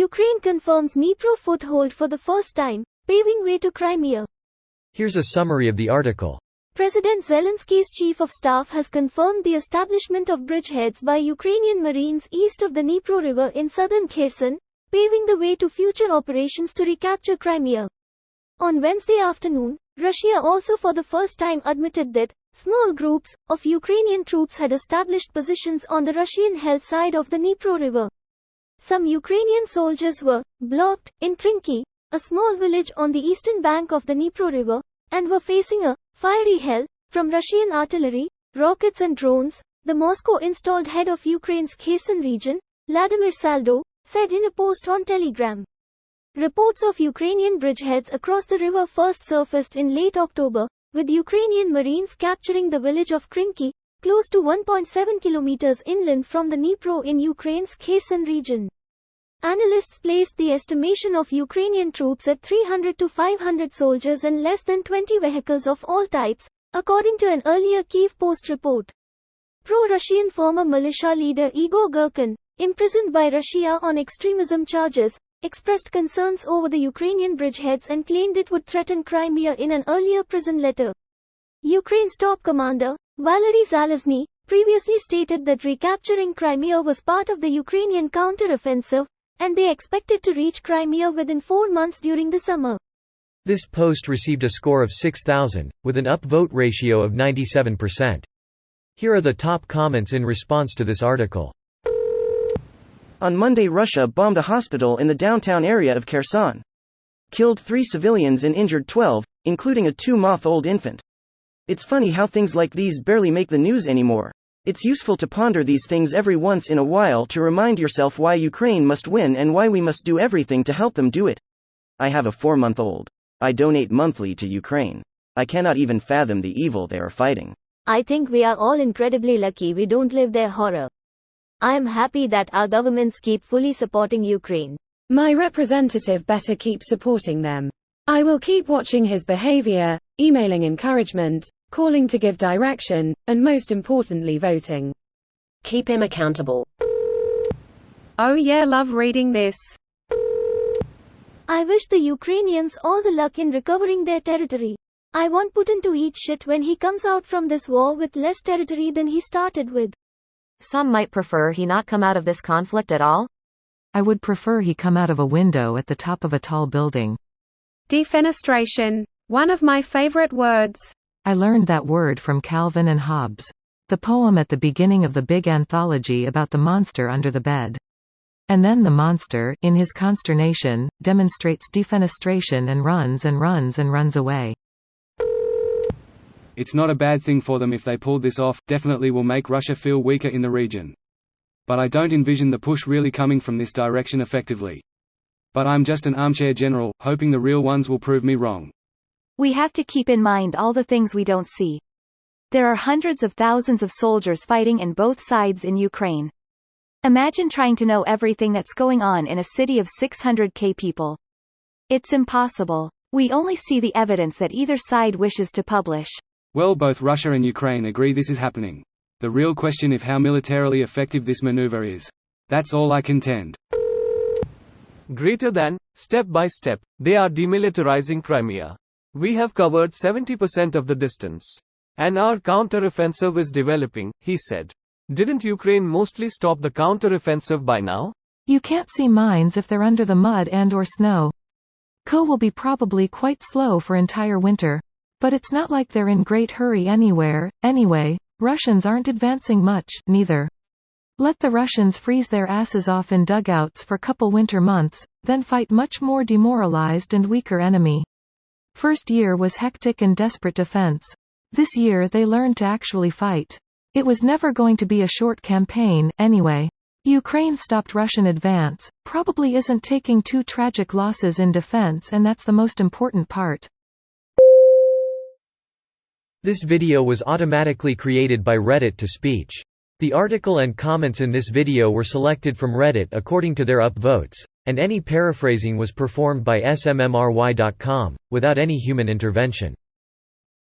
Ukraine confirms Dnipro foothold for the first time, paving way to Crimea. Here's a summary of the article. President Zelensky's chief of staff has confirmed the establishment of bridgeheads by Ukrainian Marines east of the Dnipro River in southern Kherson, paving the way to future operations to recapture Crimea. On Wednesday afternoon, Russia also for the first time admitted that small groups of Ukrainian troops had established positions on the Russian-held side of the Dnipro River. Some Ukrainian soldiers were blocked in Crimea, a small village on the eastern bank of the Dnipro River, and were facing a fiery hell from Russian artillery, rockets and drones, the Moscow-installed head of Ukraine's Kherson region, Vladimir Saldo, said in a post on Telegram. Reports of Ukrainian bridgeheads across the river first surfaced in late October, with Ukrainian Marines capturing the village of Crimea, close to 1.7 kilometers inland from the Dnipro in Ukraine's Kherson region. Analysts placed the estimation of Ukrainian troops at 300 to 500 soldiers and less than 20 vehicles of all types, according to an earlier Kyiv Post report. Pro-Russian former militia leader Igor Girkin, imprisoned by Russia on extremism charges, expressed concerns over the Ukrainian bridgeheads and claimed it would threaten Crimea in an earlier prison letter. Ukraine's top commander, Valery Zaluzhny, previously stated that recapturing Crimea was part of the Ukrainian counter-offensive, and they expected to reach Crimea within 4 months during the summer. This post received a score of 6,000, with an upvote ratio of 97%. Here are the top comments in response to this article. On Monday, Russia bombed a hospital in the downtown area of Kherson. Killed 3 civilians and injured 12, including a 2-month-old infant. It's funny how things like these barely make the news anymore. It's useful to ponder these things every once in a while to remind yourself why Ukraine must win and why we must do everything to help them do it. I have a 4-month-old. I donate monthly to Ukraine. I cannot even fathom the evil they are fighting. I think we are all incredibly lucky we don't live their horror. I am happy that our governments keep fully supporting Ukraine. My representative better keep supporting them. I will keep watching his behavior, emailing encouragement, calling to give direction, and most importantly voting. Keep him accountable. Oh yeah, love reading this. I wish the Ukrainians all the luck in recovering their territory. I want Putin to eat shit when he comes out from this war with less territory than he started with. Some might prefer he not come out of this conflict at all. I would prefer he come out of a window at the top of a tall building. Defenestration. One of my favorite words. I learned that word from Calvin and Hobbes. The poem at the beginning of the big anthology about the monster under the bed. And then the monster, in his consternation, demonstrates defenestration and runs away. It's not a bad thing for them if they pulled this off, definitely will make Russia feel weaker in the region. But I don't envision the push really coming from this direction effectively. But I'm just an armchair general, hoping the real ones will prove me wrong. We have to keep in mind all the things we don't see. There are hundreds of thousands of soldiers fighting in both sides in Ukraine. Imagine trying to know everything that's going on in a city of 600,000 people. It's impossible. We only see the evidence that either side wishes to publish. Well, both Russia and Ukraine agree this is happening. The real question is how militarily effective this maneuver is. That's all I contend. Greater than, step by step, they are demilitarizing Crimea. We have covered 70% of the distance. And our counter-offensive is developing, he said. Didn't Ukraine mostly stop the counter-offensive by now? You can't see mines if they're under the mud and/or snow. Will be probably quite slow for entire winter. But it's not like they're in great hurry anywhere. Anyway, Russians aren't advancing much, neither. Let the Russians freeze their asses off in dugouts for couple winter months, then fight much more demoralized and weaker enemy. First year was hectic and desperate defense. This year they learned to actually fight. It was never going to be a short campaign, anyway. Ukraine stopped Russian advance, probably isn't taking 2 tragic losses in defense, and that's the most important part. This video was automatically created by Reddit to speech. The article and comments in this video were selected from Reddit according to their upvotes, and any paraphrasing was performed by smmry.com, without any human intervention.